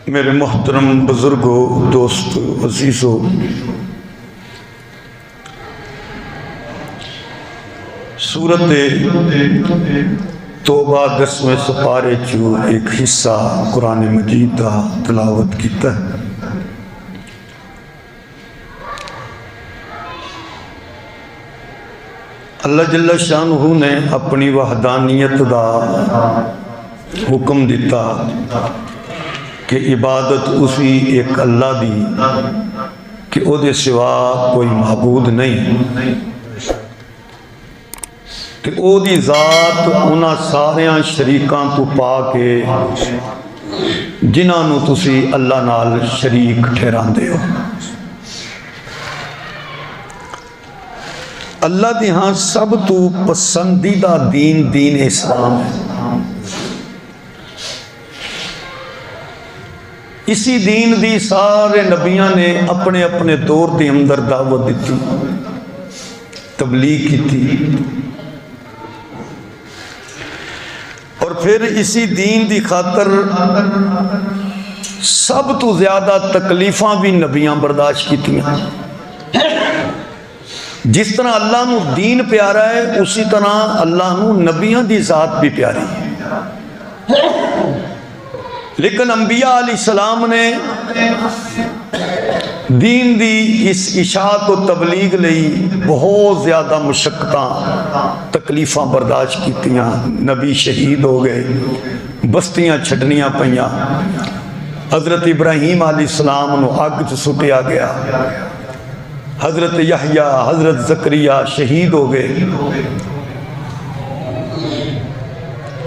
میرے محترم بزرگوں، دوستو، عزیزوں، سورت توبہ 10ویں سپارے چو ایک حصہ قرآن مجید کا تلاوت کیتا ہے۔ اللہ جل شانہ نے اپنی وحدانیت دا حکم دیتا کہ عبادت اسی ایک اللہ دی کہ او دے سوا کوئی معبود نہیں، کہ او دی ذات انہاں ساریاں شریکاں تو پا کے جنہاں نو تسی اللہ نال شریک ٹھہراندے ہو۔ اللہ دی ہاں سب تو پسندیدہ دین اسلام ہے۔ اسی دین دی سارے نبیاں نے اپنے اپنے دور دے اندر دعوت دیتی، تبلیغ کی تھی، اور پھر اسی دین دی خاطر سب تو زیادہ تکلیفاں بھی نبیاں برداشت کی تھی۔ جس طرح اللہ نو دین پیارا ہے اسی طرح اللہ نو نبیاں دی ذات بھی پیاری ہے، لیکن انبیاء علیہ السلام نے دین دی اس اشاعت و تبلیغ لئی بہت زیادہ مشقتاں تکلیفاں برداشت کیتیاں، نبی شہید ہو گئے، بستیاں چھڈنیاں پئیاں، حضرت ابراہیم علیہ السلام نو اگ چ سٹیا گیا، حضرت یحییٰ، حضرت زکریا شہید ہو گئے۔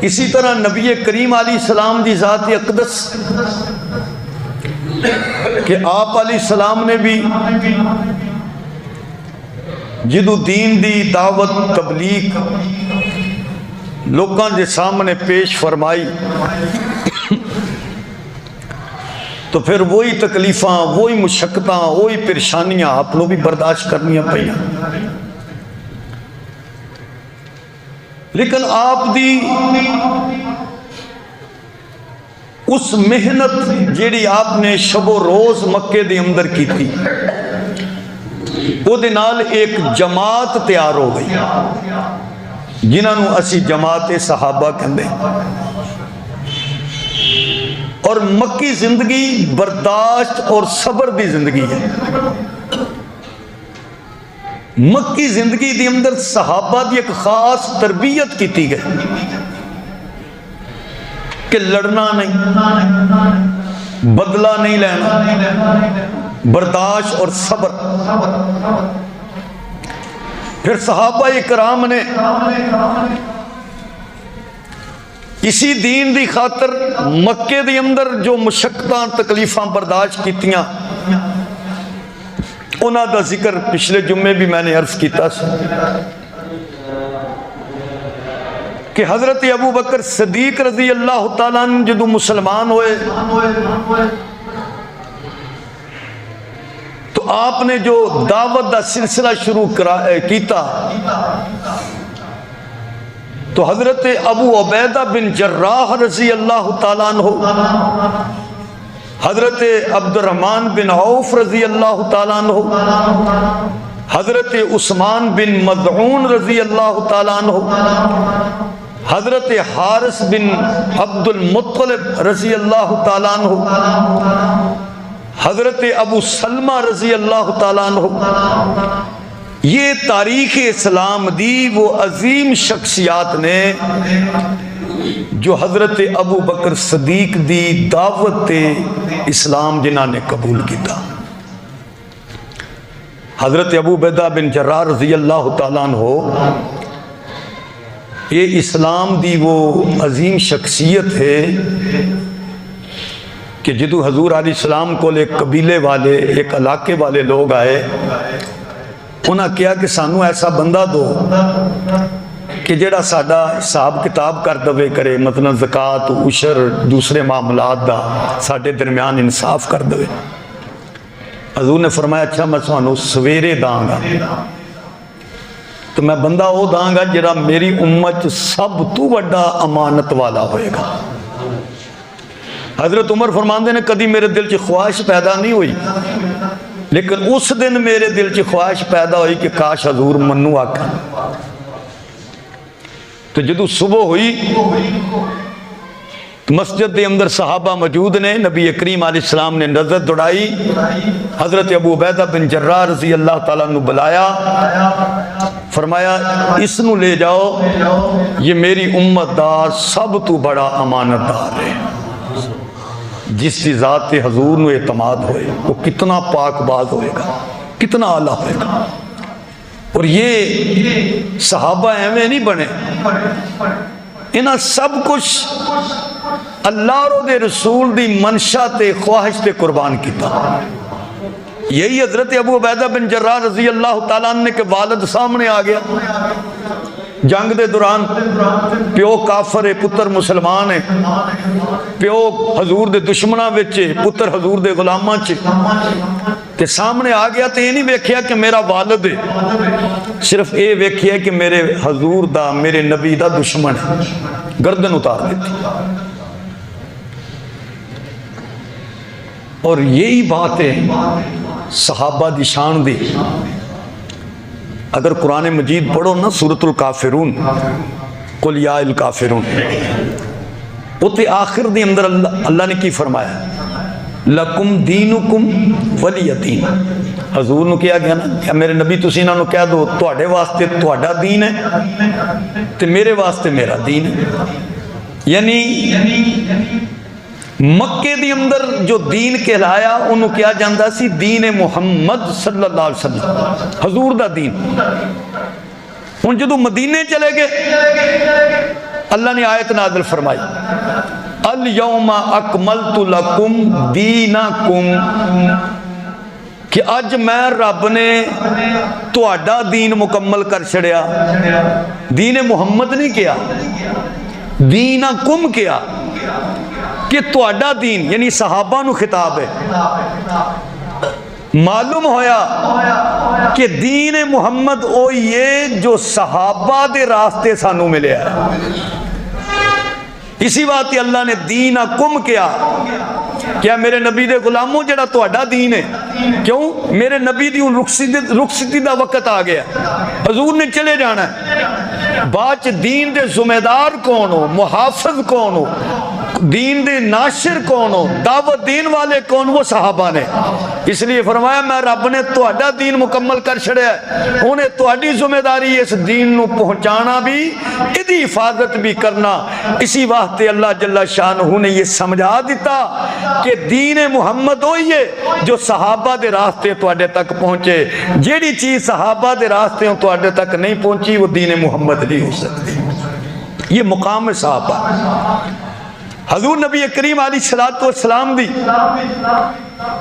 اسی طرح نبی کریم علیہ السلام دی ذات اقدس کہ آپ علیہ السلام نے بھی جدو دین دی دعوت تبلیغ لوگاں دے سامنے پیش فرمائی تو پھر وہی تکلیفاں، وہی مشقتاں، وہی پریشانیاں آپ لوگ بھی برداشت کرنیاں پئیاں۔ لیکن آپ دی اس محنت جیڑی آپ نے شب و روز مکے دے اندر کی تھی، وہ دے نال ایک جماعت تیار ہو گئی جنہاں نو اسی جماعت صحابہ کہندے، اور مکی زندگی برداشت اور صبر دی زندگی ہے۔ مکی زندگی دی اندر صحابہ دی ایک خاص تربیت کی گئی کہ لڑنا نہیں، بدلہ نہیں لینا، برداشت اور صبر۔ پھر صحابہ اکرام نے اسی دین دی خاطر مکے دی اندر جو مشقتاں تکلیفاں برداشت کیتیاں، انہاں دا ذکر پچھلے جمعے بھی میں نے عرض کیتا کہ حضرت ابو بکر صدیق رضی اللہ تعالیٰ عنہ جدو مسلمان ہوئے تو آپ نے جو دعوت دا سلسلہ شروع کیتا تو حضرت ابو عبیدہ بن جراح رضی اللہ تعالیٰ عنہ، حضرت عبد الرحمن بن عوف رضی اللہ تعالیٰ عنہ، حضرت عثمان بن مظعون رضی اللہ تعالیٰ عنہ، حضرت حارث بن عبد المطلب رضی اللہ تعالیٰ عنہ، حضرت ابو سلمہ رضی اللہ تعالیٰ عنہ، یہ تاریخ اسلام دی وہ عظیم شخصیات نے جو حضرت ابو بکر صدیق دی دعوت اسلام جنہاں نے قبول کیتا۔ حضرت ابو عبیدہ بن جراح رضی اللہ تعالیٰ عنہ یہ اسلام دی وہ عظیم شخصیت ہے کہ جدو حضور علیہ السلام کو ایک قبیلے والے، ایک علاقے والے لوگ آئے، انہاں کیا کہ سانو ایسا بندہ دو کہ جڑا ساڈا حساب کتاب کر دوے کرے، مثلا زکوٰۃ، عشر، دوسرے معاملات دا ساڈے درمیان انصاف کر دوے۔ حضور نے فرمایا اچھا میں سانو سویرے داں گا، تو میں بندہ وہ داں گا جڑا میری امت سب تو بڑا امانت والا ہوئے گا۔ حضرت عمر فرماندے نے کدی میرے دل چ خواہش پیدا نہیں ہوئی، لیکن اس دن میرے دل چ خواہش پیدا ہوئی کہ کاش حضور منو آکھن۔ تو جدو صبح ہوئی مسجد دے اندر صحابہ موجود نے، نبی کریم علیہ السلام نے نظر دوڑائی، حضرت ابو عبیدہ بن جراح رضی اللہ تعالیٰ نے بلایا، فرمایا اس نو لے جاؤ، یہ میری امت دا سب تو بڑا امانت دار ہے، جس کی ذات حضور نو اعتماد ہوئے وہ کتنا پاک باز ہوئے گا، کتنا اعلیٰ ہوئے گا۔ اور یہ صحابہ ایویں نہیں بنے، انہاں سب کچھ اللہ اور دے رسول دی منشا تے خواہش تے قربان کیتا۔ یہی حضرت ابو عبیدہ بن جراح رضی اللہ تعالیٰ عنہ کے والد سامنے آ گیا جنگ دے دوران، پیو کافر ہے، پتر مسلمان ہے، پیو حضور دے دشمناں وچ، پتر حضور دے غلاماں چ، تے سامنے آ گیا تے یہ نہیں ویکھیا کہ میرا والد ہے، صرف یہ ویکھیا کہ میرے حضور دا، میرے نبی دا دشمن ہے، گردن اتار دیتی۔ اور یہی بات ہے صحابہ دی شان دی۔ اگر قرآن مجید پڑھو نا سورۃ الکافرون، قل یا الکافرون، اتے آخر دی اندر اللہ نے کی فرمایا، لکم دینکم ولی دین۔ حضور نو کیا گیا نا کہ میرے نبی تسی انہاں نو کہہ دو تواڈے واسطے تواڈا دین ہے تے میرے واسطے میرا دین ہے۔ یعنی مکے دی اندر جو دین کہلایا انہوں کیا جاندہ سی دین محمد صلی اللہ علیہ وسلم، حضور دا دین۔ ان جدو مدینے چلے گئے اللہ نے آیت نازل فرمائی، الیوم اکملت لکم دینکم، کہ اج میں رب نے تواڈا دین مکمل کر چھڑیا۔ دین محمد نہیں کیا، دینکم کیا، کہ تواڈا دین، یعنی صحابہ نو خطاب ہے۔ معلوم ہویا کہ دین محمد وہی ہے جو صحابہ دے راستے سانو ملے ہے۔ اسی بات ہی اللہ نے دینکم کیا میرے نبی دے غلاموں جڑا تواڈا دین ہے، کیوں میرے نبی دی رخصتی دا وقت آ گیا، حضور نے چلے جانا ہے۔ بعد دین دے ذمہ دار کون ہو، محافظ کون ہو، دین دے ناشر کون ہو، دعوت دین والے کون، وہ صحابہ نے۔ اس لیے فرمایا میں رب نے تواڈا دین مکمل کر چھڑیا ہے، انہیں تواڈی ذمہ داری اس دین نو پہنچانا بھی، ادھی حفاظت بھی کرنا۔ اسی واسطے اللہ جل شانہ نے یہ سمجھا دیتا کہ دین محمد وہی ہے جو صحابہ دے راستے تواڈے تک پہنچے۔ جیڑی چیز صحابہ دے راستے تواڈے تک نہیں پہنچی وہ دین محمد نہیں ہو سکتی۔ یہ مقام صحابہ، حضور نبی کریم علیہ السلام دی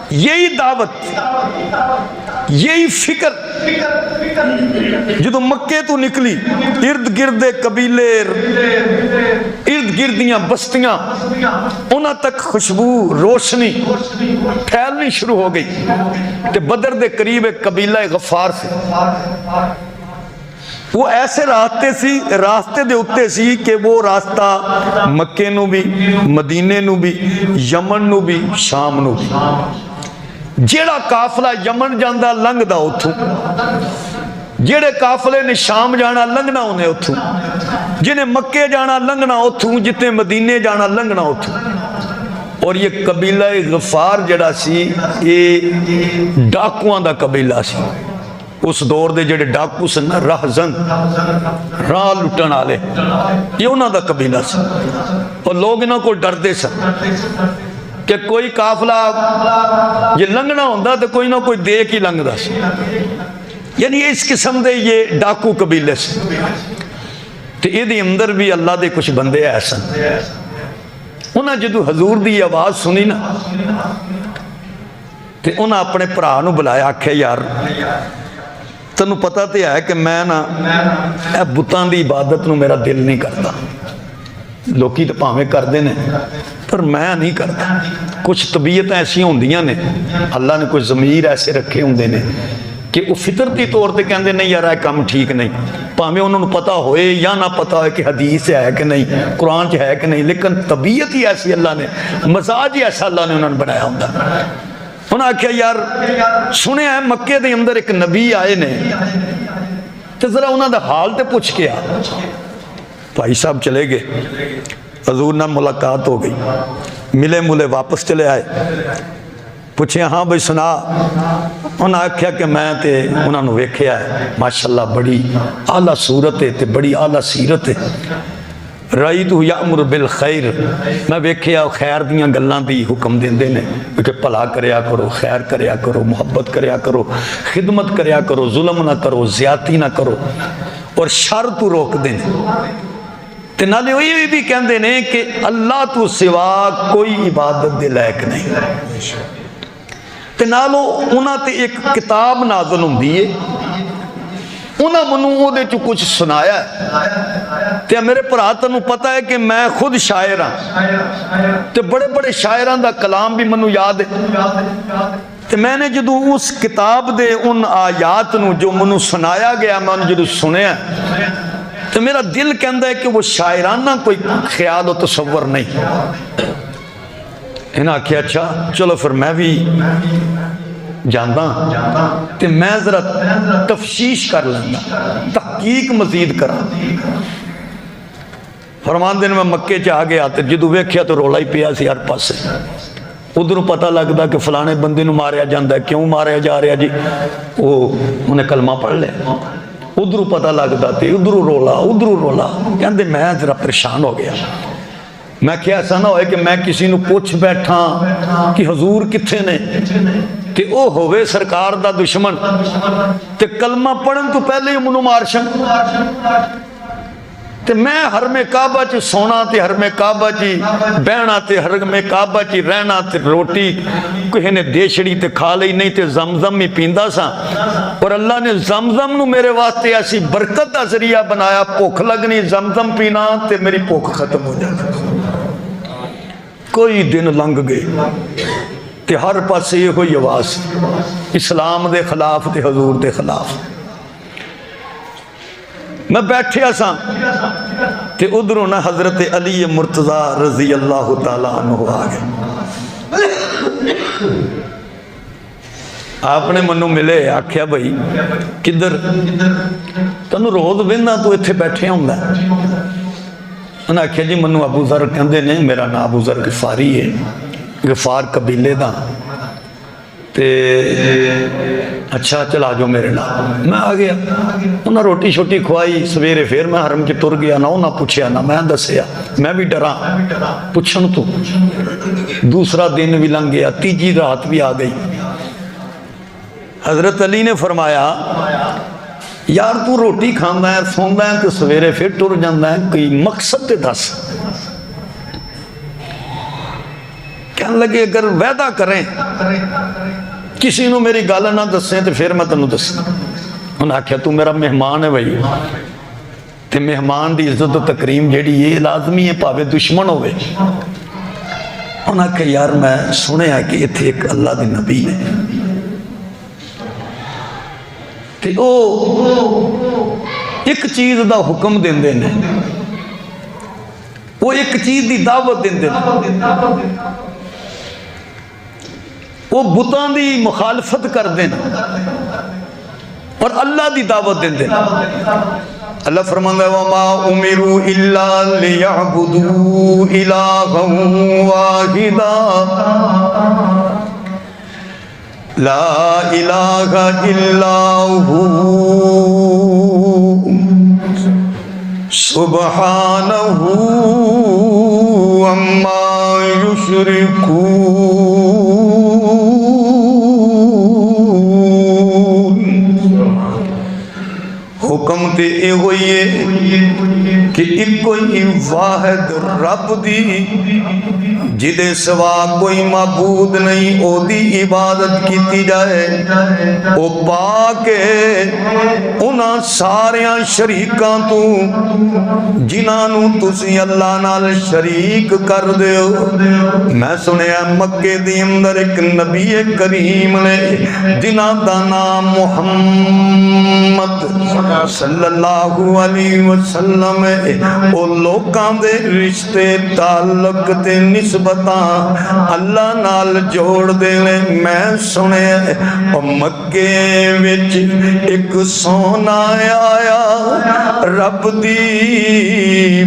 یہی دعوت، یہی فکر جدو مکے تو نکلی، ارد گرد قبیلے، ارد گردیاں بستیاں، انہاں تک خوشبو روشنی پھیلنی شروع ہو گئی۔ تے بدر دے قریب ایک قبیلہ غفار سے، وہ ایسے راستے دے اتے سی کہ وہ راستہ مکے نو بھی، مدینے نو بھی، یمن نو بھی، شام نو بھی۔ جیڑا قافلہ یمن جاندہ لنگ دا اتھو، جیڑے قافلے نے شام جانا لنگنا انہیں اتھو، جنہیں مکے جانا لنگنا اتھو، جتنے مدینے جانا لنگنا اتھو۔ اور یہ قبیلہ غفار جڑا سی یہ ڈاکوان دا قبیلہ سی۔ اس دور دے جڑے ڈاکو سن نا، راہزن، راہ لٹن آلے، یہ انہاں دا قبیلہ سی۔ اور لوگ انہاں کو ڈردے سن کہ کوئی قافلہ یہ لنگنا ہوندہ تو کوئی نہ کوئی دیکھ ہی لنگ دا سی۔ یعنی اس قسم دے یہ ڈاکو قبیلے سے۔ تو یہ دی اندر بھی اللہ دے کچھ بندے ایسا، انہاں جدو حضور دی آواز سنی نا، تو انہاں اپنے پرا نو بلایا، آکھے یار تنو پتہ تے ہے کہ میں نا اے بتاں دی عبادت نو میرا دل نہیں کرتا، لوکی تو پاویں کر دینے پر میں نہیں کرتا۔ کچھ طبیعت ایسی ہوندیاں نے، اللہ نے کچھ ضمیر ایسے رکھے ہوندے نے کہ وہ فطرتی طور پہ کہندے نہیں یار یہ کام ٹھیک نہیں، پاویں انہوں نے پتا ہوئے یا نہ پتا ہوئے کہ حدیث ہے کہ نہیں، قرآن چ ہے کہ نہیں، لیکن طبیعت ہی ایسی اللہ نے، مزاج ہی ایسا اللہ نے انہوں نے بنایا ہوں۔ انہوں نے کہا یار سنے ہیں مکے دے اندر ایک نبی آئے نے، تو ذرا انہوں دا حال تے پوچھ کے آ۔ بھائی صاحب چلے گئے، حضور نہ ملاقات ہو گئی، ملے ملے واپس چلے آئے، پوچھے ہاں بھائی سنا، انہوں نے کہا کہ میں تے انہوں نے ویکھیا ہے ماشاءاللہ بڑی اعلیٰ صورت ہے تے بڑی اعلیٰ سیرت ہے، رائیتو یامر بالخیر، میں ویکھیا خیر دیاں گلاں دی حکم دیندے نے کہ بھلا کریا کرو، خیر کریا کرو، محبت کریا کرو، خدمت کریا کرو، ظلم نہ کرو، زیادتی نہ کرو، اور شر تو روک دیں۔ تے نالے یہ بھی کہندے نے کہ اللہ تو سوا کوئی عبادت دے لائق نہیں۔ تے نالو انہاں تے ایک کتاب نازل ہوندی ہے، انہاں منوں او دے چ کچھ سنایا ہے، تے میرے بھرا تینوں پتہ ہے کہ میں خود شاعر ہاں، تے بڑے بڑے شاعراں دا کلام بھی منوں یاد ہے، تے میں نے جدوں اس کتاب دے ان آیات نو جو منوں سنایا گیا میں نے جدوں سنیا تو میرا دل کہندا ہے کہ وہ شاعرانہ کوئی خیال و تصور نہیں۔ انہاں کہا اچھا چلو پھر میں بھی جاندا تے میں ذرا تفشیش کر لینا، تحقیق مزید کرا۔ فرمان دن میں مکے چ آ گیا تے جدوں ویکھیا تو رولا ہی پیا سی ہر پاسے، ادھروں پتہ لگدا کہ فلانے بندے نو ماریا جاندا ہے، کیوں ماریا جا رہا جی، وہ انہیں کلمہ پڑھ لے، ادھروں پتہ لگدا تے ادھروں رولا، کہندے میں ذرا پریشان ہو گیا، میں کیا ایسا نہ ہوئے کہ میں کسی نو پوچھ بیٹھا کہ حضور کتھے نے تے او ہوئے سرکار دا دشمن تے کلمہ پڑھن تو پہلے ہی منو مارشن، تے میں حرم کعبہ چی سونا تے حرم کعبہ چی بہنا تے حرم کعبہ چی رہنا تے روٹی کوئی نے دیشڑی تے کھا لئی نہیں تے زمزم ہی پیندہ سا، اور اللہ نے زمزم نو میرے واسطے ایسی برکت دا ذریعہ بنایا، بھوک لگنی زمزم پینا تے میری بھوک ختم ہو جاتی۔ کوئی دن لنگ گئے تے ہر پاسے یہ ہوئی آواز اسلام دے خلاف تے حضور دے خلاف۔ میں بیٹھے سا تے ادھروں نہ حضرت علی مرتضی رضی اللہ تعالیٰ عنہ آ گئے، آپ نے منو ملے، آکھیا بھائی کدھر، تنو روز بہنا تو اتھے بیٹھے ہوں گا، انہوں نے کہا جی منو ابو ذر کہندے نہیں، میرا نام ابو ذر غفاری ہے، غفار قبیلے دا، تے اچھا چلا جو میرے نام، میں آ گیا، انہوں نے روٹی شوٹی کھوائی، سویرے پھر میں حرم چ تر گیا، نہ انہوں نے پوچھیا نہ میں دسیا، میں بھی ڈرا پوچھن تو، دوسرا دن بھی لنگ گیا، تیجی رات بھی آ گئی، حضرت علی نے فرمایا یار تو روٹی کھانا ہے سوندا ہے تو سویرے پھر ٹر جانا ہے، کوئی مقصد تے دس، کہنے لگے اگر وعدہ کریں کسی نو میری گل نہ دسیں تو پھر میں تنوں دسیں۔ انہوں نے کہا تو میرا مہمان ہے بھائی، تے مہمان دی عزت و تکریم جیڑی یہ لازمی ہے پاوے دشمن ہوئے۔ انہوں نے کہا یار میں سنے ہے کہ اتھے ایک اللہ دی نبی ہے، تے او ایک چیز دا حکم دین دے نے، وہ ایک چیز دی دعوت دین دے نے، وہ بتان دی مخالفت کر دیں اور اللہ دی دعوت دیں دیں۔ اللہ فرماتا ہے وَمَا أُمِرُوا إِلَّا لِيَعْبُدُوا إِلَٰهًا وَاحِدًا لَا إِلَٰهَ إِلَّا هُوَ سُبْحَانَهُ عَمَّا يُشْرِكُونَ حکم تے اے ہوئی ہے کہ ایک کوئی واحد رب دی جدے سوا کوئی معبود نہیں او دی عبادت کیتی جائے او پاک ہے انہاں ساریاں شریکاں تو جنہاں نو تسی اللہ نال شریک کر دیو۔ میں سنیا مکے دی اندر ایک نبی کریم نے جنہاں دا نام محمد صلی اللہ علیہ وسلم او لوکاں دے رشتے تعلق تے نسبتاں اللہ نال جوڑ دینے۔ میں سنے او مکے وچ ایک سونا آیا رب دی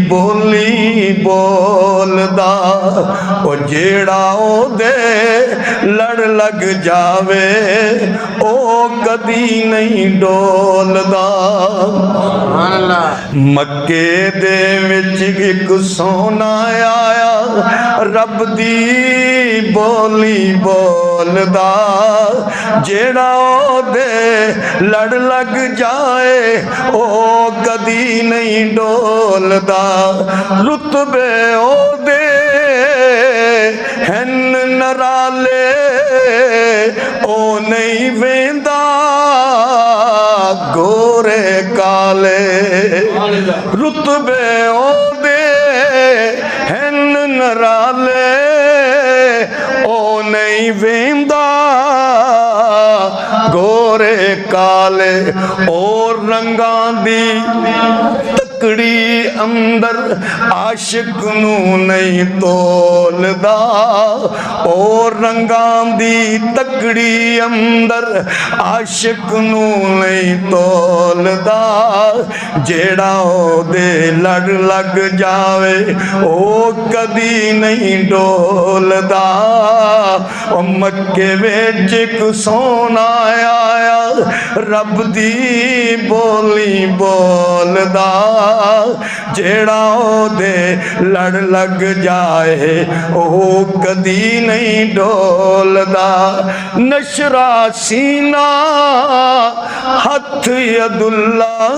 بولی بول دا او جیڑا او دے لڑ لگ جاوے او کدی نہیں ڈول دا۔ مکے دے وچ ایک سونا آیا رب دی بولی بول دا جیڑا او دے لڑ لگ جائے او کدی نہیں ڈول دا۔ رتبے او دے ہن نرالے او نہیں ویندا گورے کالے۔ رتبے او دے ہن نرالے او نہیں ویندا گورے کالے۔ اور رنگاں دی تکڑی اندر عاشق نو نہیں تولدا اور رنگاں دی تکڑی اندر عاشق نو نہیں تولدا جیڑا او دے لڑ لگ جاوے او کدی نہیں ڈولدا۔ او مکے وچ ایک سونا آیا رب دی بولی بولدا جیڑا او دے لڑ لگ جائے او کدی نہیں ڈولدا۔ نشرا سینہ ہتھ ید اللہ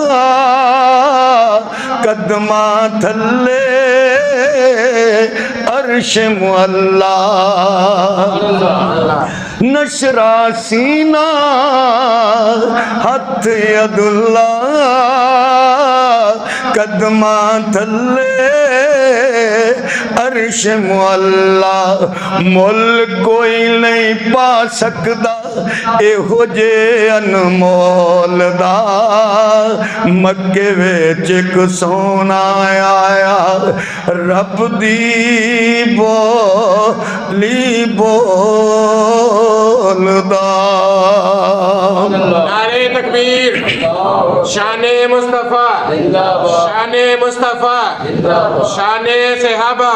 قدماں تھلے عرش معلا۔ نشرا سینہ ہتھ ید اللہ قدماں تھلے عرش معلا۔ مل کوئی نہیں پا سکدا اے ہو جے انمول دا۔ مکے وچ ایک سونا آیا رب دی بولی بول دا۔ نعرہ تکبیر، شان مصطفیٰ، شان مصطفیٰ، شان صحابہ۔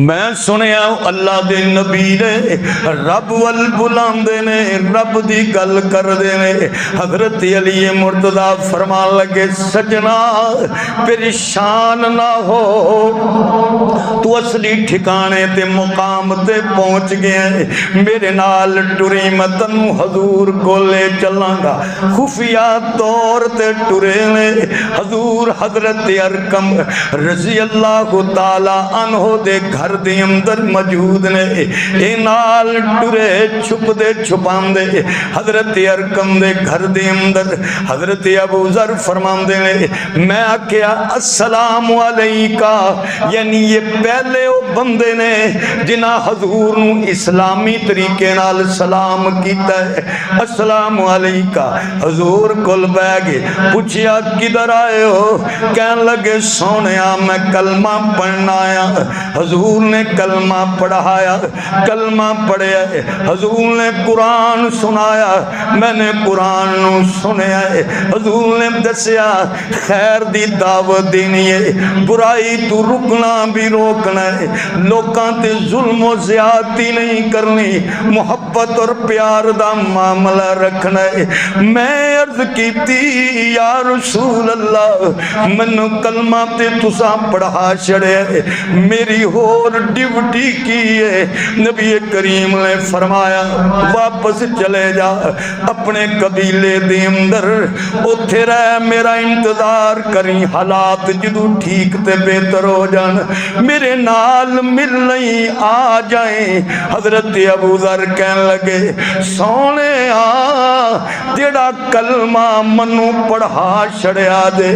میں سنیا اللہ دے نبی نے رب وال بلاندے نے رب دی گل کر دے نے۔ حضرت علی مرتضی فرمان لگے سجنا پریشان نہ ہو تو اصلی ٹھکانے تے مقام تے پہنچ گیا ہے۔ میرے نال ٹری متن حضور کو لے چلاں گا۔ خفیہ طور تے ٹرے نے حضور حضرت ارکم رضی اللہ تعالی عنہ دے گھر دے اندر موجود نے۔ اے نال ٹرے چھپ دے چھپاندے حضرت ارکم دے گھر دے اندر حضرت ابو ذر فرماندے نے میں آکھیا السلام علیکہ، یعنی یہ پہلے وہ بندے نے جنہاں حضور نو اسلامی طریقے نال سلام کیتا ہے۔ السلام علیکہ، حضور کل بہ گئے، پوچھیا کدھر آئے ہو؟ کہنے لگے سونیا میں کلمہ پڑھنا آیا۔ حضور نے کلمہ پڑھایا، کلمہ پڑھیا ہے۔ حضور نے قرآن سنایا، میں نے قرآن نو سنیا ہے۔ حضور نے دسیا خیر دی دعوت دینی ہے، برائی تو رکنا بھی روکنا ہے، لوکاں تے ظلم و زیادتی نہیں کرنی، محبت اور پیار دا معاملہ رکھنا ہے۔ میں عرض کیتی یا رسول اللہ منو کلمہ تے تساں پڑھا چھڑے میری ہور ڈیوٹی کی ہے نبی کریم نے فرمایا واپس چلے جا اپنے قبیلے دے اندر اتھے رہ میرا انتظار کریں حالات جدو ٹھیک تے بہتر ہو جان میرے نال مل نہیں آ جائیں حضرت ابو ذر کہنے لگے سونے جڑا کلمہ منو پڑھا چھڑیا دے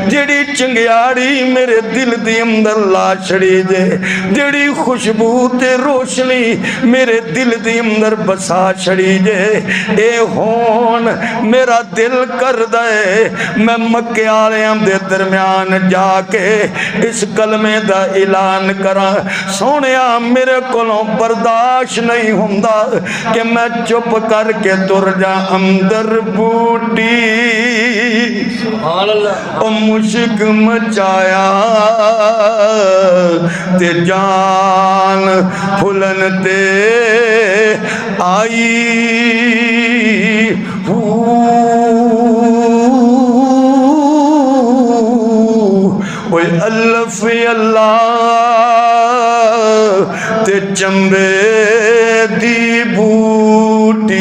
جڑی چنگیاری میرے دل دی اندر لا چھڑی دے جڑی خوشبو تے روشنی میرے دل دی اندر بسا چھڑی دے اے ہون میرا دل کر دے میں مکے آلیاں دے درمیان جا کے اس کلمے دا اعلان کرا سونیا میرے کولوں برداشت نہیں ہوندا کہ میں چپ کر کے تر جا اندر بوٹی او مشک مچایا تے جان پھلن تے آئی اوے الف اللہ تے چمبے دی بوٹی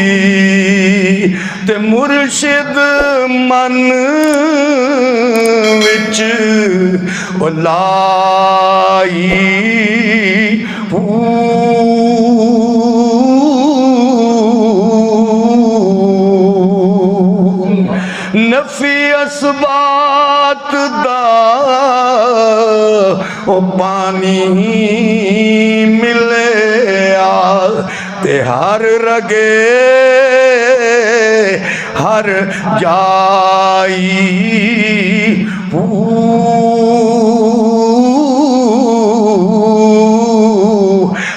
تے مرشد من وچ لائی نفی اسبات دا او پانی ملے تے ہر رگے ہر جائی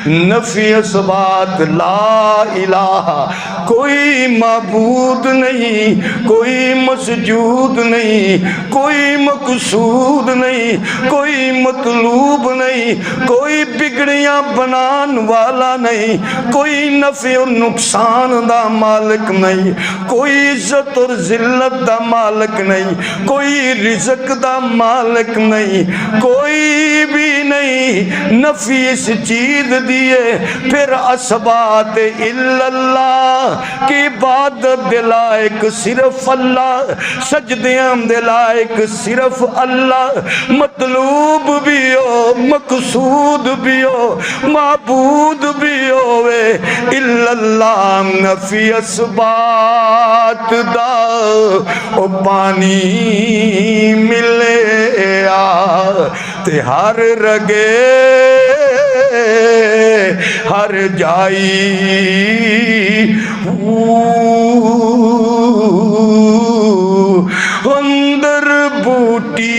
نفی اسبات لا الہ کوئی معبود نہیں کوئی مسجود نہیں کوئی مقصود نہیں کوئی مطلوب نہیں کوئی بگڑیاں بنان والا نہیں کوئی نفع و نقصان دا مالک نہیں کوئی عزت اور ذلت دا مالک نہیں کوئی رزق دا مالک نہیں کوئی بھی نہیں نفی اس چیز دیئے پھر اسبات الا اللہ کی عبادت دلائق صرف اللہ سجدیاں دلائق صرف اللہ مطلوب بھی ہو مقصود بھی ہو معبود بھی ہوئے الا اللہ نفی اسبات دا او پانی ملے تے ہر رگے ہر جائی اندر بوٹی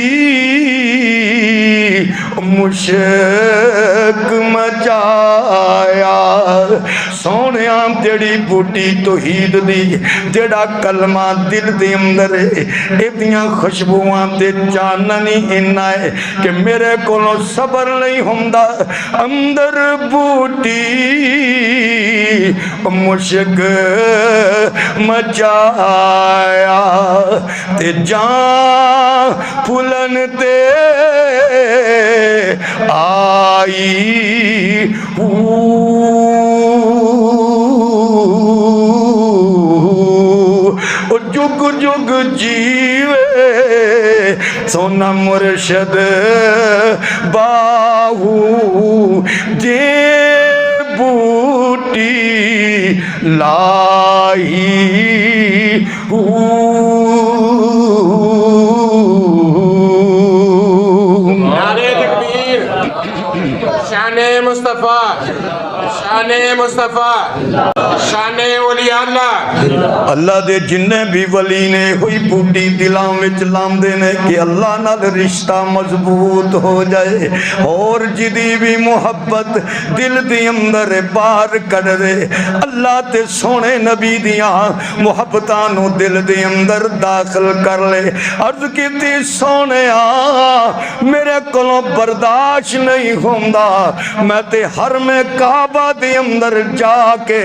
مشک مچایا سونیا جڑی بوٹی توحید دی جڑا کلمہ دل دی اندر ہے اتنیاں خوشبوواں تے چاننی انہا ہے کہ میرے کولوں صبر نہیں ہوندا اندر بوٹی مشک مچایا تے جان پھلن تے آئی جگ جگ جیوے سونا مرشد باہو دے بوٹی لائی نعرہ تکبیر شان مصطفیٰ شان مصطفیٰ شان اولیاء اللہ اللہ دے جنہیں بھی ولی نے ہوئی بوٹی دلان وچ لام دینے کہ اللہ نال رشتہ مضبوط ہو جائے اور جدی بھی محبت دل دی اندر بار کر دے اللہ تے سونے نبی دیاں محبتانو دل دی اندر داخل کر لے عرض کیتی سونے میرے کلوں برداشت نہیں ہوندا میں تے حرم کعبہ دی اندر جا کے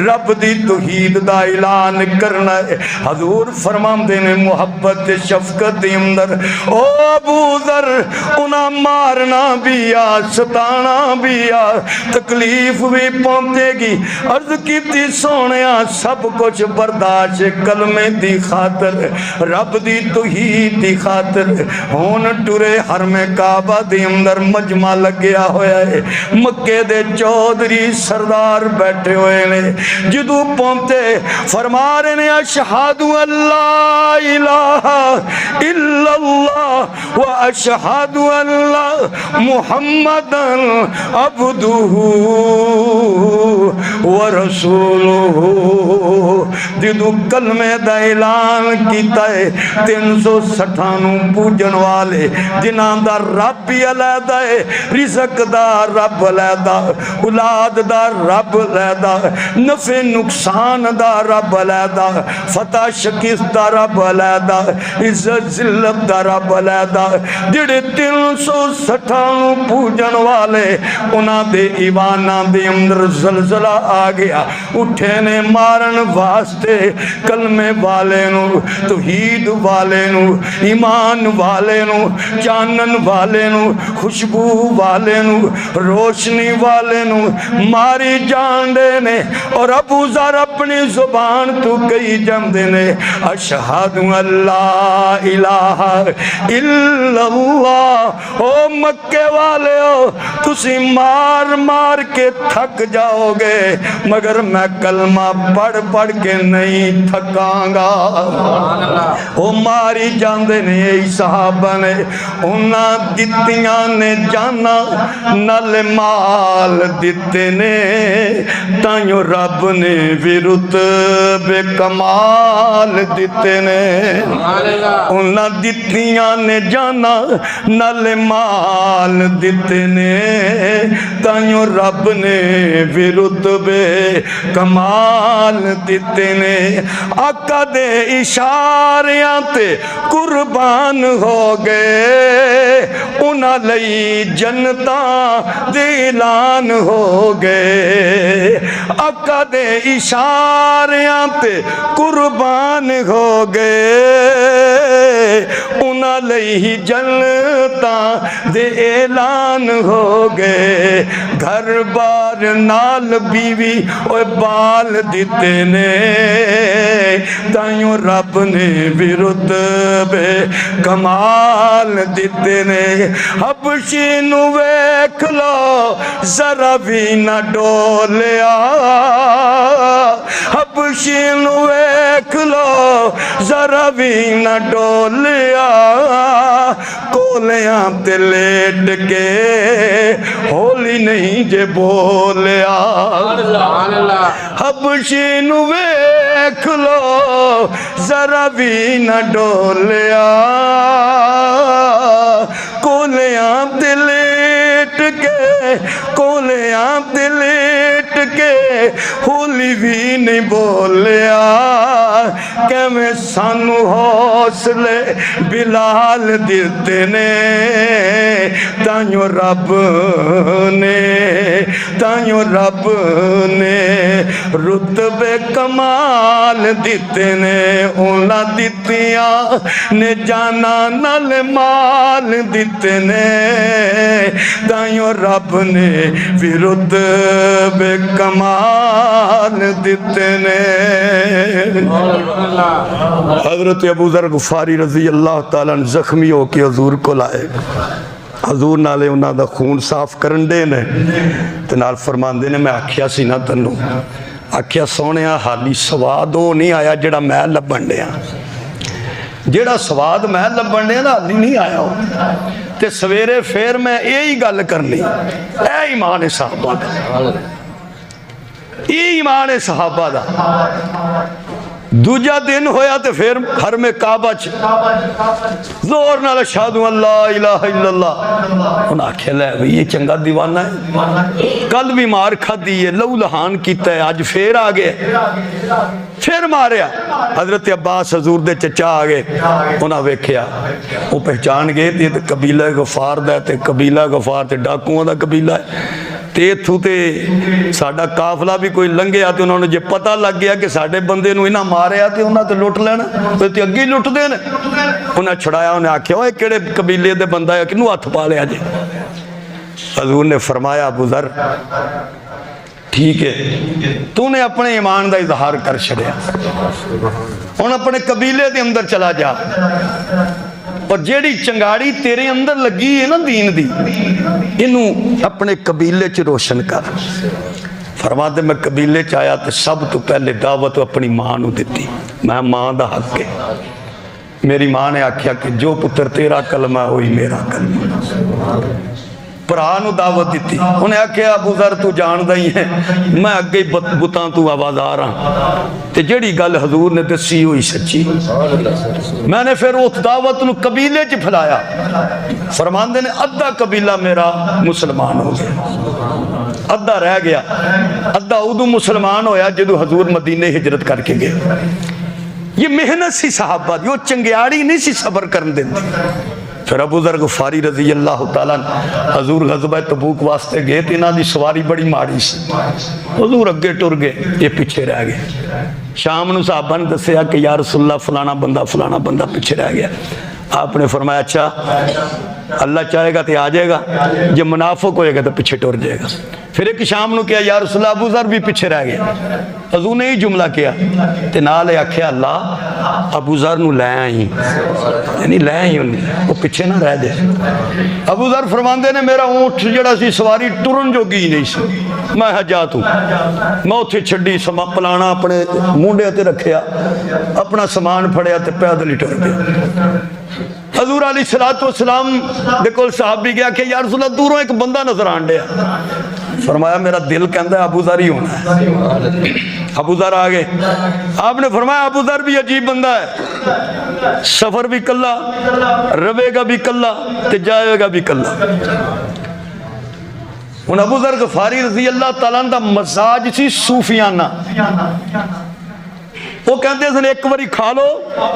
رب دی توحید توحید دا اعلان کرنا ہے۔ حضور فرماندے نے محبت شفقت اندر او ابو ذر انہاں مارنا بھی آ ستانا بھی آ تکلیف بھی پہنچے گی، عرض کیتی سونیا سب کچھ برداشت کلمے دی خاطر رب دی توحید دی خاطر ہون ٹرے حرم کعبہ دی اندر مجمع لگیا ہویا ہے، مکے دے چودھری سردار بیٹھے ہوئے نے، جدو پہنچے فرما رہے نے اشہدو اللہ الہ الا اللہ و اشہدو اللہ محمد عبدہ ورسولہ، جدو کلمے دا اعلان کیتا ہے 396 پوجن والے جنہاں دا رب ہی علیحدہ ہے، رزق دا رب علیحدہ، اولاد دا رب علیحدہ، نفع نقصان دا رب علیحدہ، فتح شکست دا رب علیحدہ، عزت ذلت دا رب علیحدہ، جڑے 396 پوجن والے انہاں دے ایوانہ دے اندر زلزلہ آ گیا، اٹھے نے مارن واسطے کلمے والے نو، توحید والے نو، ایمان والے نو، چانن والے نو، خوشبو والے نو، روشنی والے نو ماری جان دے نے، اور ابو ذر اپنی زبان تو کئی جم دے نے اشہد اللہ الہ الا اللہ۔ او مکے والے ہو تسی مار مار کے تھک جاؤ گے مگر میں کلمہ پڑھ پڑھ کے نہیں تھکاں گا۔ او ماری جاندے نے ای صحابہ نے انہاں دتیاں نے جانا نل مال دیتے نے تائیوں رب نے بھی رتبے کمال دیتے نے، انہاں دتیاں نے جانا نل مال دیتے نے تائیوں رب نے بھی رتبے کمال دیتے نے، آقا دے اشاریاں تے قربان ہو گئے انہاں لئی جنتاں دے اعلان ہو گئے، آقا دے اشاریاں تے قربان ہو گئے انہاں لئی جنتاں دے اعلان ہو گئے، گھر بار نال بیوی اوے بال دیتے نے تائیوں رب نے بھی رتبے کمال دیتے نے، حبشی نو ویکھ لو ذرا بھی نہ ڈولیا، حبشی نو ویکھ لو ذرا بھی نہ ڈولیا، کولیاں تے لیٹ کے ہولی نہیں جے بولیا، حبشی نو ویکھ لو ذرا بھی نہ ڈولیا، کولیاں تے لیٹ کے کولیاں تے لیٹ کے ہولی بھی نہیں بولیا، کیویں سانو حوصلے بلال دیتے نے تائیوں رب نے رتبے کمال دیتے نے، انہاں دتیاں نے جانا نل مال دیتے نے تائیوں رب نے بھی رتبے کمال دیتے نے۔ حضرت ابو ذر غفاری رضی اللہ تعالیٰ عنہ زخمی ہو کے حضور کو لائے، حضور نالے انہاں دا خون صاف کرن دے نے تے نال فرمان دے نے میں آکھیا سی نا تنو، آکھیا سونیا حالی سواد ہو نہیں آیا جڑا میں لبن دیا، جڑا سواد میں لبن دیا نا حالی نہیں آیا ہو تے سویرے پھر میں یہی گل کرنی، اے ایمان صحابہ دا، یہ ایمان صحابہ دا۔ دوجہ دن ہویا تے پھر حرم کعبہ زور نال اشہدو اللہ الہ الا اللہ، انہاں آکھے لے بھی یہ چنگا دیوانہ ہے، کل بھی مار کھا دیئے لو لہان کیتا ہے، آج پھر آگئے پھر ماریا۔ حضرت عباس حضور دے چچا آگئے، انہاں ویکھیا وہ پہچان گئے تے قبیلہ غفار دا تے قبیلہ غفار تے ڈاکوؤں دا قبیلہ ہے تے تے اتھوں تے ساڈا قافلہ بھی کوئی لنگیا تے انہوں نے جے پتہ لگ گیا کہ ساڈے بندے نو انہاں ماریا تے انہاں تے لٹ لینا تے اگے لٹ دین انہاں چھڑایا انہیں آکھیا اوے کیڑے قبیلے دے بندہ ہے کنوں ہاتھ پا لیا جے حضور نے فرمایا ابو ذر ٹھیک ہے تو نے اپنے ایمان دا اظہار کر چھڑیا ہن اپنے قبیلے دے اندر چلا جا اور جیڑی چنگاڑی تیرے اندر لگی ہے نا دین دی انہوں اپنے قبیلے چ روشن کر فرماتے میں قبیلے چ آیا تو سب تو پہلے دعوت اپنی ماں نو دیتی میں ماں دا حق ہے میری ماں نے آکھیا کہ جو پتر تیرا کلمہ ہوئی میرا کلمہ پرانو دعوت دیتی انہیں آکھیا ابو ذر تو جان دائی ہے میں اگے بتاں تو آواز آ رہا تے جڑی گل حضور نے دسی ہوئی سچی میں نے پھر اس دعوت نو قبیلے چ پھیلایا فرماندے نے ادھا قبیلہ میرا مسلمان ہو گیا ادھا رہ گیا ادھا ادو مسلمان ہویا جدو حضور مدینے ہجرت کر کے گئے یہ محنت سی صحابہ دی وہ چنگیاڑی نہیں سی صبر کرن دیندی پھر ابو ذر غفاری رضی اللہ تعالیٰ حضور غزوہ تبوک واسطے گئے تھے انہاں دی سواری بڑی ماڑی سی حضور اگے ٹر گئے یہ پیچھے رہ گئے شام نو صحابہ نے دسیا کہ یا رسول اللہ فلانا بندہ پیچھے رہ گیا آپ نے فرمایا اچھا اللہ چاہے گا تو آ جائے گا جب منافق ہوئے گا تو پیچھے ٹر جائے گا پھر ایک شام نو کیا یا رسول اللہ ابو ذر بھی پیچھے رہ گیا حضور نے ہی جملہ کیا تے نالے آکھیا اللہ ابو ذر نو لے آئی یعنی لے آئی انہیں وہ پیچھے نہ رہ دے ابو ذر فرماندے نے میرا اونٹ جڑا سی سواری ٹرن جو گئی نہیں سی میں حجات ہوں میں اتھے چھڑی پلانا اپنے مونڈے تے رکھیا اپنا سامان پھڑیا تے پیدل ہی ٹر گیا حضور علیہ السلام دیکھو صحابی گیا کہ یا رسول اللہ دوروں ایک بندہ نظر آن دیا فرمایا میرا دل کہندہ ہے ابو ذر ہی ہونا ہے ابو ذر آگے آپ نے فرمایا ابو ذر بھی عجیب بندہ ہے سفر بھی کلا روے گا بھی کلا تے جائے گا بھی کلا ان ابو ذر غفاری رضی اللہ تعالیٰ دا مزاج سی صوفیانہ وہ کہتے ہیں ایک باری کھا لو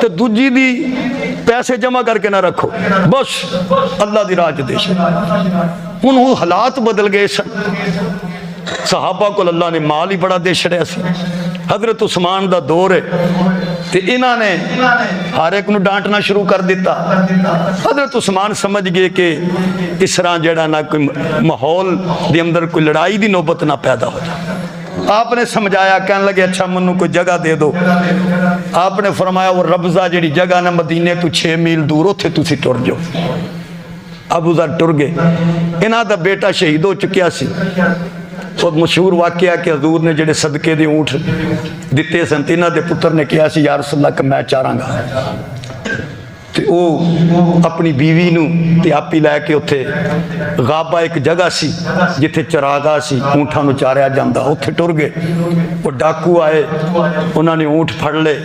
تو دوجی دی پیسے جمع کر کے نہ رکھو بس اللہ دی راہ دے انہوں حالات بدل گئے سن صحابہ کو اللہ نے مال ہی بڑا دے چھڑیا سی حضرت عثمان دا دور ہے تے انہاں نے ہر ایک نو ڈانٹنا شروع کر دیتا حضرت عثمان سمجھ گئے کہ اس طرح جڑا نہ کوئی ماحول دے اندر کوئی لڑائی دی نوبت نہ پیدا ہو جائے آپ نے سمجھایا کہنے لگے اچھا منو کوئی جگہ دے دو آپ نے فرمایا وہ ربضہ جڑی جگہ نہ مدینے تو 6 میل دور ہوتے تسی ٹر جو ابو ذر ٹر گئے انہاں دا بیٹا شہید ہو چکیا سی بہت مشہور واقعہ کہ حضور نے جڑے صدقے دے اونٹ دیتے سن انہاں دے پتر نے کہا سی یا رسول اللہ کہ میں چاراں گا تے او اپنی بیوی نو تے آپی لے کے اتھے غابہ ایک جگہ سی جتھے چراغا سی اونٹاں نو چاریا جاندا اتھے ٹر گئے وہ ڈاکو آئے انہاں نے اونٹ پھڑ لے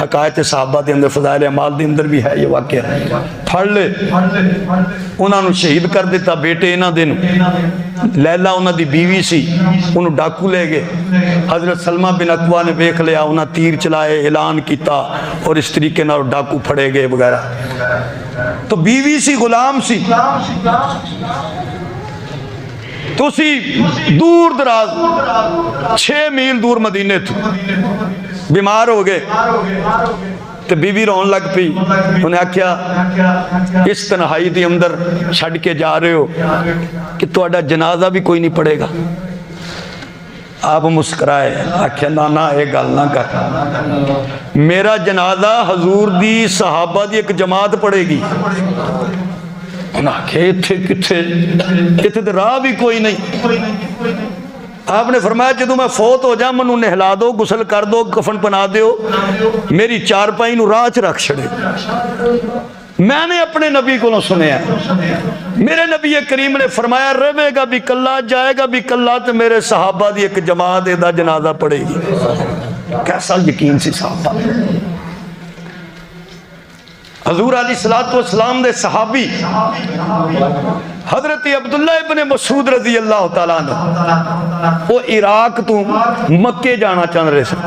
حقائق صحابہ دے اندر فضائل اعمال دے اندر بھی ہے یہ واقعہ پھڑ لے انہاں نو شہید کر دیتا بیٹے انہاں دے نو لیلہ انہاں دی بیوی سی انہوں ڈاکو لے گئے حضرت سلمہ بن اقوہ نے بیکھ لیا انہاں تیر چلائے اعلان کیتا اور اس طریقے نہ ڈاکو پھڑے گئے وغیرہ تو بیوی سی غلام سی تو سی دور دراز 6 میل دور مدینے تھے بیمار ہو گئے تو بیوی رون لگ پی انہیں آکھیا اس تنہائی دی اندر چھڑ کے جا رہے ہو کہ تو اڈا جنازہ بھی کوئی نہیں پڑے گا آپ مسکرائے آکھیا نانا ایک گل نہ کر میرا جنازہ حضور دی صحابہ دی ایک جماعت پڑے گی انہیں آکھے اتھے تے راہ بھی کوئی نہیں آپ نے فرمایا جدو میں فوت ہو جا منو نہلا دو غسل کر دو کفن پنا دیو میری چارپائی نو راہ چ رکھ چھڑے میں نے اپنے نبی کو سنے ہیں میرے نبی کریم نے فرمایا رہے گا بھی کلا جائے گا بھی کلا تو میرے صحابہ دی ایک جماعت دا جنازہ پڑے گی کیسا یقین سی صحابہ حضور علیہ السلام دے صحابی حضرت عبداللہ ابن مسعود رضی اللہ تعالیٰ عنہ وہ عراق تو مکے جانا چاہ رہے سن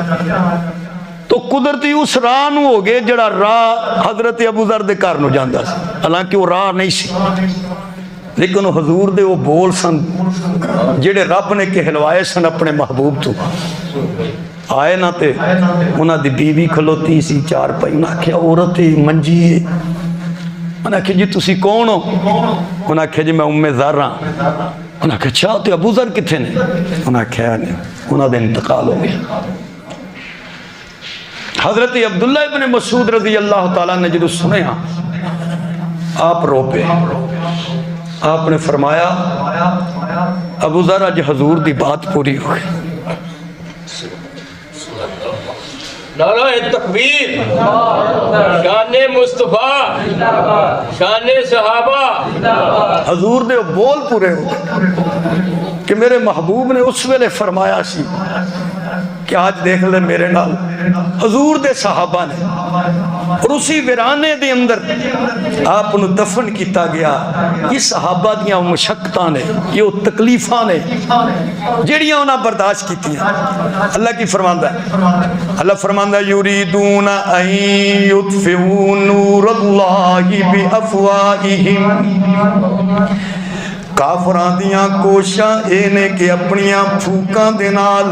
تو قدرتی اس راہ نو ہو گئے جڑا راہ حضرت ابو ذر دے گھر نو جاندا سی حالانکہ وہ راہ نہیں سی لیکن حضور دے وہ بول سن جڑے رب نے کہلوائے سن اپنے محبوب تو آئے نہ تے انہاں دی بیوی کھلوتی سی چار پائی انہاں کیا عورت منجی ہے انہاں کہا جی تسی کون ہو انہاں کہا جی میں ام ذر ہاں انہاں کہا اچھا تے ابو ذر کتھے نے انہاں کہا نہیں انہاں دے انتقال ہو گیا حضرت عبداللہ ابن مسعود رضی اللہ تعالیٰ نے جدو سنے ہاں آپ رو پہ آپ نے فرمایا ابو ذر اج حضور دی بات پوری ہو گئی نعرہ تکبیر شان مصطفیٰ شان صحابہ حضور دے بول پورے ہو گئے کہ میرے محبوب نے اس ویلے فرمایا سی کہ آج دیکھ لے میرے نال حضور دے صحابہ نے اور اسی ویرانے دے اندر آپ انہوں دفن کیتا گیا یہ صحابہ دیاں مشقتاں نے یہ تکلیفاں نے جڑیاں انہاں برداشت کیتی ہیں اللہ کی فرماندہ ہے اللہ فرماندہ ہے یریدون ان یطفئوا نور اللہ بافواہہم کافران دیاں کوشاں اے نے کہ اپنیاں پھوکاں دے نال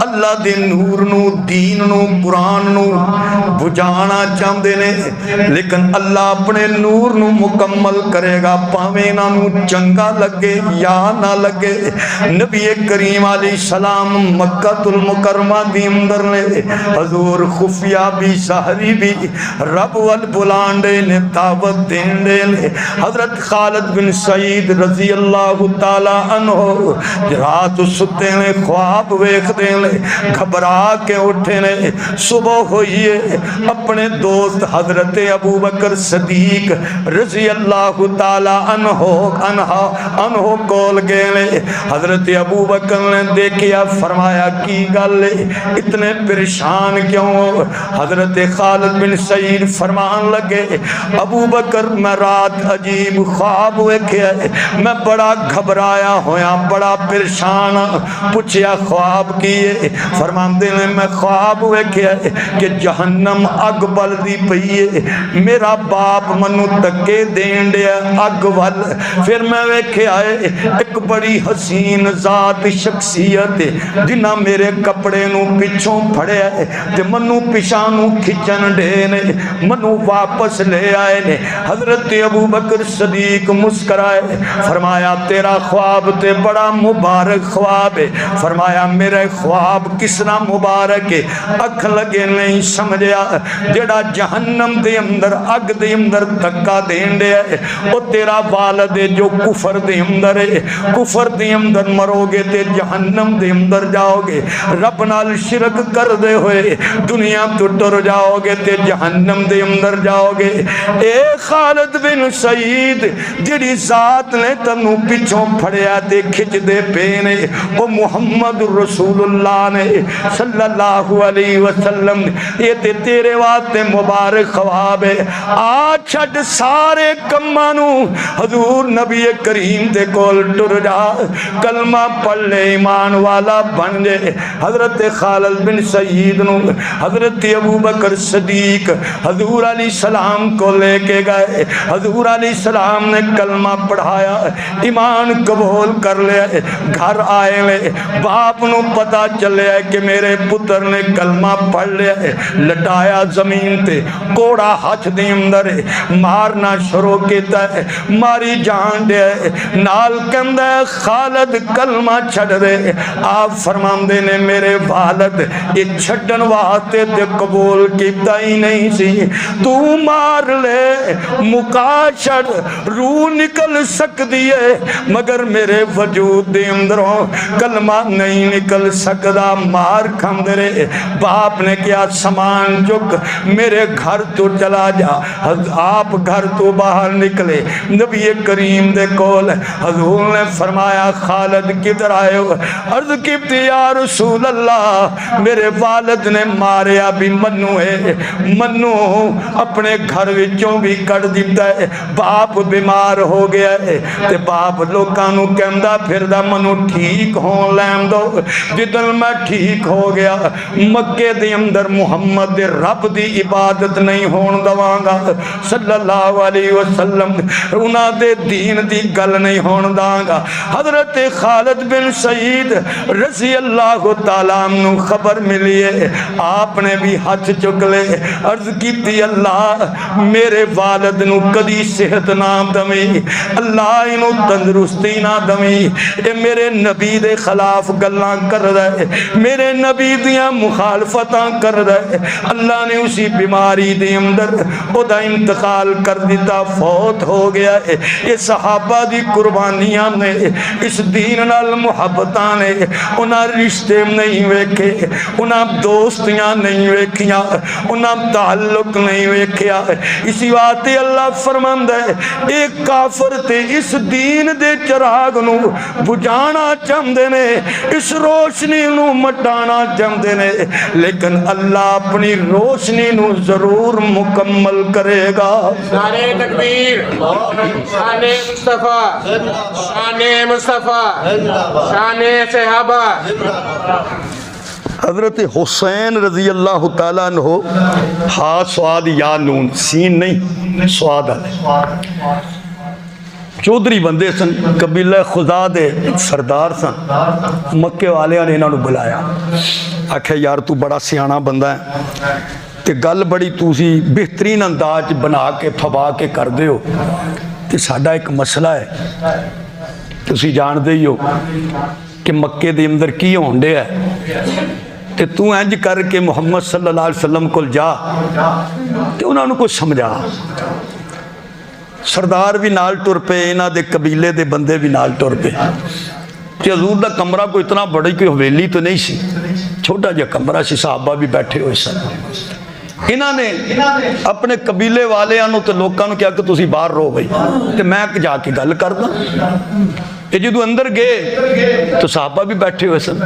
اللہ دے نور نو دین نو قرآن نو بجانا چاہندے نے لیکن اللہ اپنے نور نو مکمل کرے گا پاویں نہ نو چنگا لگے یا نہ لگے نبی کریم علیہ السلام مکہ المکرمہ دی اندر نے حضور خفیہ بھی سحری بھی رب ول بلانڈے نے دعوت دیندے نے حضرت خالد بن سعید رضی اللہ تعالیٰ عنہ رات ستے نے خواب ویکھ دے لے گھبرا کے اٹھے نے صبح ہوئیے اپنے دوست حضرت ابو بکر صدیق رضی اللہ تعالیٰ عنہ کول گئے لے حضرت ابو بکر نے دیکھیا فرمایا کی گل لے اتنے پریشان کیوں حضرت خالد بن سعید فرمان لگے ابو بکر میں رات عجیب خواب ویکھیا میں بڑا گھبرایا ہویا بڑا پریشان پوچھیا خواب کیے فرماندے نے میں خواب ویکھیا کہ جہنم اگ بلدی پئی میرا باپ منو تکے دین دیا اگ ول پھر میں ویکھیا ایک بڑی حسین ذات شخصیت جنہ میرے کپڑے نو پچھوں پھڑیا تے منو پچھانو کھچن دے نے منو واپس لے آئے نے حضرت ابو بکر صدیق مسکرائے فرمایا تیرا خواب تے بڑا مبارک خواب ہے فرمایا میرے خواب کسنا مبارک ہے اکھ لگے نہیں سمجھیا جڑا جہنم دے اندر اگ دے اندر دھکا دین دے او تیرا والد جو کفر دے اندر ہے کفر دے اندر مرو گے تے جہنم دے اندر جاؤ گے رب نال شرک کر دے ہوئے دنیا تو ٹر جاؤ گے تے جہنم دے اندر جاؤ گے اے خالد بن سعید جڑی ذات نے تنو پچھوں پھڑیا تے کھچ دے پینے وہ محمد رسول اللہ نے صلی اللہ علیہ وسلم یہ تے تیرے واسطے مبارک خواب ہے آج چھٹ سارے کمانو حضور نبی کریم دے کول ٹر جا کلمہ پڑھ لے ایمان والا بن جے حضرت خالد بن سعید نو حضرت ابو بکر صدیق حضور علیہ السلام کو لے کے گئے حضور علیہ السلام نے کلمہ پڑھایا ایمان قبول کر لیا گھر آئے لے باپ نو پتا چلے کہ میرے پتر نے کلمہ پڑھ لیا لٹایا زمین تے کوڑا ہاتھ دے اندر مارنا شروع کیتا ہے ماری جان دے نال کندہ خالد کلمہ چھڑ دے آپ فرماندے نے میرے والد یہ چھڑن واسطے تے قبول کیتا ہی نہیں سی تو مار لے مکا چھڑ روح نکل سکتی ہے مگر میرے وجود دے اندروں کلمہ نہیں نکل سکدا مار کھند رہے باپ نے کیا سامان چک میرے گھر تو چلا جا آپ گھر تو باہر نکلے نبی کریم دے کول حضور نے فرمایا خالد کدھر آئے ہو عرض کی یا رسول اللہ میرے والد نے ماریا بھی منو ہے منو اپنے گھر وچوں بھی کٹ دیتا ہے باپ بیمار ہو گیا ہے تے باپ لوکاں نو کہندا پھردا منو ٹھیک ہون لین دو. جدن میں ٹھیک ہو گیا مکے دے اندر محمد دے رب دی عبادت نہیں ہون دواں گا صلی اللہ علیہ وسلم, انہاں دے دین دی گل نہیں ہون داں گا. حضرت خالد بن سعید رضی اللہ تعالیٰ عنہ خبر ملی ہے, آپ نے بھی ہاتھ چک لے, عرض کی اللہ میرے والد نو کدی صحت نہ دمی, اللہ انو تندرستی نہ دمی, اے میرے نبی دے خلاف گلاں کر رہے, میرے نبی دیاں مخالفتاں کر رہے, اللہ نے اسی بیماری دے اندر او دا انتقال کر دیتا, فوت ہو گیا ہے. یہ صحابہ دی قربانیاں نے, اس دین نال محبتاں نے, انہاں رشتے نہیں ویکھے, انہاں دوستیاں نہیں ویکھیاں, انہاں تعلق نہیں ویکھیا. اسی واسطے اللہ فرماندا ہے ایک کافر تے اس دین دے چراغ نو بجھانا چاہندے نے, اس روشنی نو مٹانا چاہندے نے, لیکن اللہ اپنی روشنی نو ضرور مکمل کرے گا. نعرہ تکبیر, شان مصطفیٰ, شان مصطفیٰ, شان صحابہ. حضرت حسین رضی اللہ تعالیٰ عنہ, ہا سواد یا نون, سین نہیں سواد ہے, چودھری بندے سن, قبیلہ خزا دے سردار سن. مکے والیاں نے انہاں نو بلایا, آکھیا یار تو بڑا سیاںا بندہ ہے تے گل بڑی تُسی بہترین انداز بنا کے پھبا کے کر دے ہو, تے ساڈا ایک مسئلہ ہے, تُسی جان دے ہی ہو کہ مکے دے اندر کی ہون دے ہے, تے تو انج کر کے محمد صلی اللہ علیہ وسلم کو جا تے انہاں نو کچھ سمجھا. سردار بھی نال ٹر پے, انہاں دے قبیلے دے بندے بھی نال ٹر پے. کہ حضور دا کمرہ کوئی اتنا بڑی کوئی حویلی تو نہیں سی, چھوٹا جا کمرہ سی, صحابہ بھی بیٹھے ہوئے سن. انہاں نے اپنے قبیلے والے آنو تے لوکاں نو کیا کہ تسی باہر رو بھئی, تے میں جا کے گل کر دا. کہ جدو اندر گئے تو صحابہ بھی بیٹھے ہوئے سن.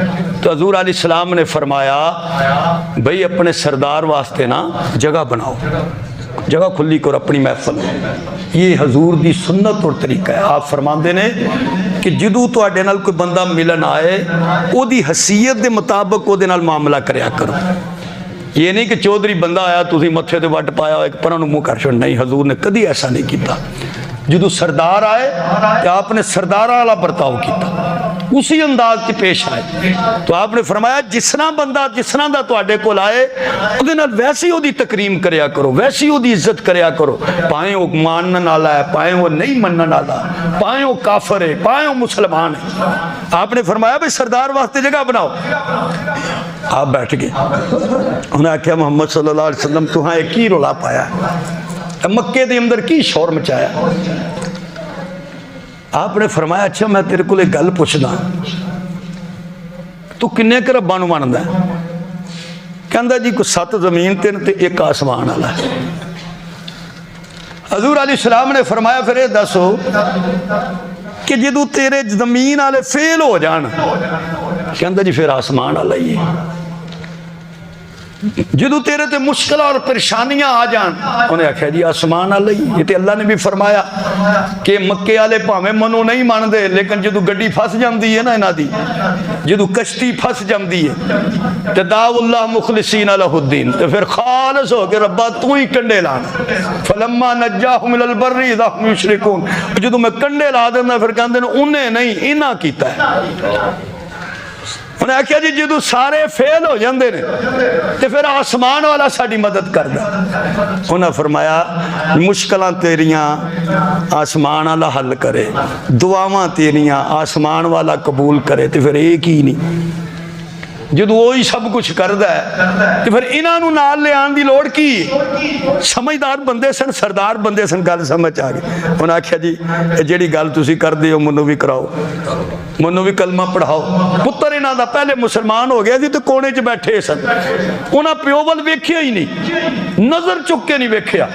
تو حضور علیہ السلام نے فرمایا بھئی اپنے سردار واسطے نا جگہ بناؤ, جگہ کھلی کر اپنی محفل. یہ حضور دی سنت اور طریقہ ہے. آپ فرماندے نے کہ جدو تو اڈے نال کوئی بندہ ملن آئے او دی حیثیت دے مطابق او دے نال معاملہ کریا کرو. یہ نہیں کہ چودھری بندہ آیا تسی متھے تے وٹ پایا ایک پرانو منہ کر چھوڑ, نہیں, حضور نے کدی ایسا نہیں کیتا. جدو سردار آئے تو آپ نے سردار والا برتاؤ کیتا, اسی انداز کی پیش آئے. تو آپ نے فرمایا جسنا بندہ جسنا دا تو آڈے کو لائے او دے نال ویسی ہو دی تکریم کریا کرو, ویسی ہو دی عزت کریا کرو, پائیں وہ مانن والا ہے, پائیں وہ نہیں منن والا, پائیں وہ کافر ہے, پائیں وہ مسلمان ہے. آپ نے فرمایا بھئی سردار واسطے جگہ بناؤ. آپ بیٹھ گئے, انہوں نے کہا محمد صلی اللہ علیہ وسلم تو ہاں ایک ہی رولا پایا ہے, مکے دے اندر کی شور مچایا. آپ نے فرمایا اچھا میں تیرے کو ایک گل پوچھنا, تو کنے کے رباں نو ماندا ہے؟ کہندا جی کوئی 7 زمین تے ایک آسمان والا ہے. حضور علیہ السلام نے فرمایا پھر یہ دسو کہ جدو تیرے زمین والے فیل ہو جان, کہندا جی پھر آسمان والا ہی ہے. جدو تیرے تے مشکل اور پریشانیاں آ جان, انہیں آکھیا جی آسمان والا ہی. یہ تے اللہ نے بھی فرمایا کہ مکے والے بھاویں منو نہیں مان دے, لیکن جدو گڈی پھس جاندی ہے نا انہاں دی, جدو کشتی پھس جاندی ہے تے دعوا اللہ مخلصین لہ الدین, تے پھر خالص ہو کے ربا تو ہی کنڈے لانا. فلما نجاہم الی البر اذا هم یشرکون, جدو میں کنڈے لا دینا پھر کہندے نے انہیں نہیں انہاں کیتا ہے. انہیں کہا جی جدو سارے فیل ہو جاندے نے تے پھر آسمان والا ساڑی مدد کر دا. انہیں فرمایا مشکلاں تیریاں آسمان والا حل کرے, دعاواں تیریاں آسمان والا قبول کرے, تے پھر ایک ہی نہیں. جدو وہی سب کچھ کردا ہے تے پھر انہاں نو نال لے آن دی لوڑ کی. سمجھدار بندے سن, سردار بندے سن, گل سمجھ آ گئی. انہاں آکھیا جی جیڑی گل تسی کردے ہو منو بھی کراؤ, منو بھی کلمہ پڑھاؤ. پتر انہاں دا پہلے مسلمان ہو گیا جی تے کونے چ بیٹھے سن, انہاں پیو ول ویکھیا ہی نہیں, نظر چک کے نہیں ویکھیا.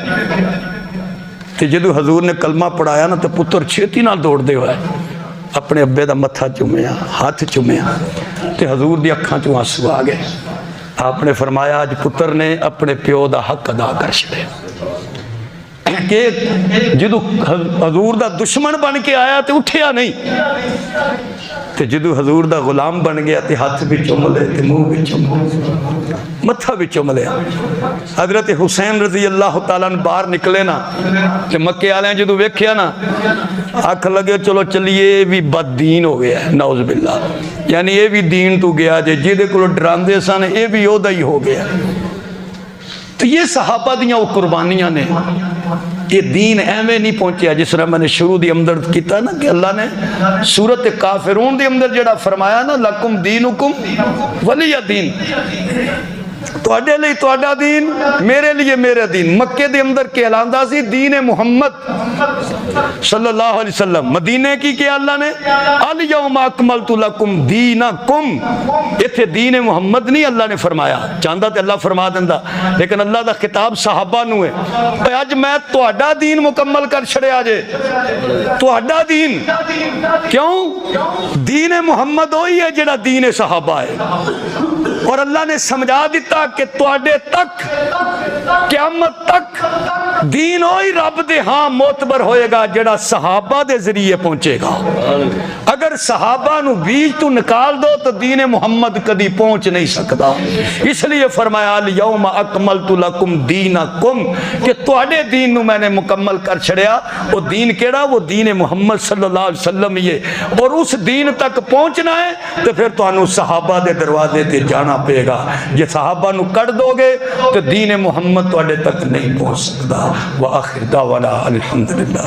تے جدو حضور نے کلمہ پڑھایا نا تے پتر چھیتی نال دوڑ دے ہوئے, اپنے ابے دا متھا چومیا, ہاتھ چومیا, تے حضور دی اکھاں چوں آنسو آ گئے. آپ نے فرمایا آج پتر نے اپنے پیو دا حق ادا کر چھڑے. کہ جدو حضور دا دشمن بن کے آیا تو اٹھیا نہیں، تے جدو حضور دا غلام بن گیا تے ہاتھ بھی چوم لے تے منہ بھی چوم لے متھا بھی چوم لیا۔ حضرت حسین رضی اللہ تعالیٰ عنہ باہر نکلے نا تے مکے والے جدو ویکھیا نا آکھ لگے چلو چلیے یہ بھی بد دین ہو گیا ہے، نعوذ باللہ، یعنی یہ بھی دین تو گیا جے جدے کو ڈراندے سن یہ بھی اودا ہی ہو گیا۔ تو یہ صحابہ دیاں وہ قربانیاں نے، یہ دین ایویں نہیں پہنچیا جس طرح میں نے شروع دی اندر کیتا نا کہ اللہ نے سورت کافرون دی اندر جڑا فرمایا نا لکم دینکم ولی دین، تواڈے لئی تواڈا دین، میرے لیے میرا دین۔ مکے دے اندر کہلاندا سی دین محمد صلی اللہ علیہ وسلم، مدینے کی کہ اللہ نے الیوم اکملت لکم دینکم، ایتھے دین محمد نہیں اللہ نے فرمایا، چاہندا تے اللہ فرما دیندا، لیکن اللہ دا خطاب صحابہ نو ہے، اے اج میں تواڈا دین مکمل کر چھڑیا جے، تواڈا دین کیوں؟ دین محمد وہی ہے جڑا دین صحابہ ہے، اور اللہ نے سمجھا دیتا کہ تواڈے تک قیامت تک دین ہوئی رب دے ہاں معتبر ہوئے گا جڑا صحابہ دے ذریعے پہنچے گا۔ اگر صحابہ نو بیچ تو نکال دو تو دین محمد کدی پہنچ نہیں سکتا، اس لیے فرمایا الیوم اکملت لکم دینکم کہ تواڈے دین نو میں نے مکمل کر چھڑیا۔ وہ دین کیڑا؟ وہ دین محمد صلی اللہ علیہ وسلم ہی ہے، اور اس دین تک پہنچنا ہے تو پھر تانوں صحابہ دے دروازے تے جانا پے گا، جے صحابہ نو کٹ دو گے تو دین محمد تواڈے تک نہیں پہنچ سکتا۔ وآخر دعوانا الحمدللہ۔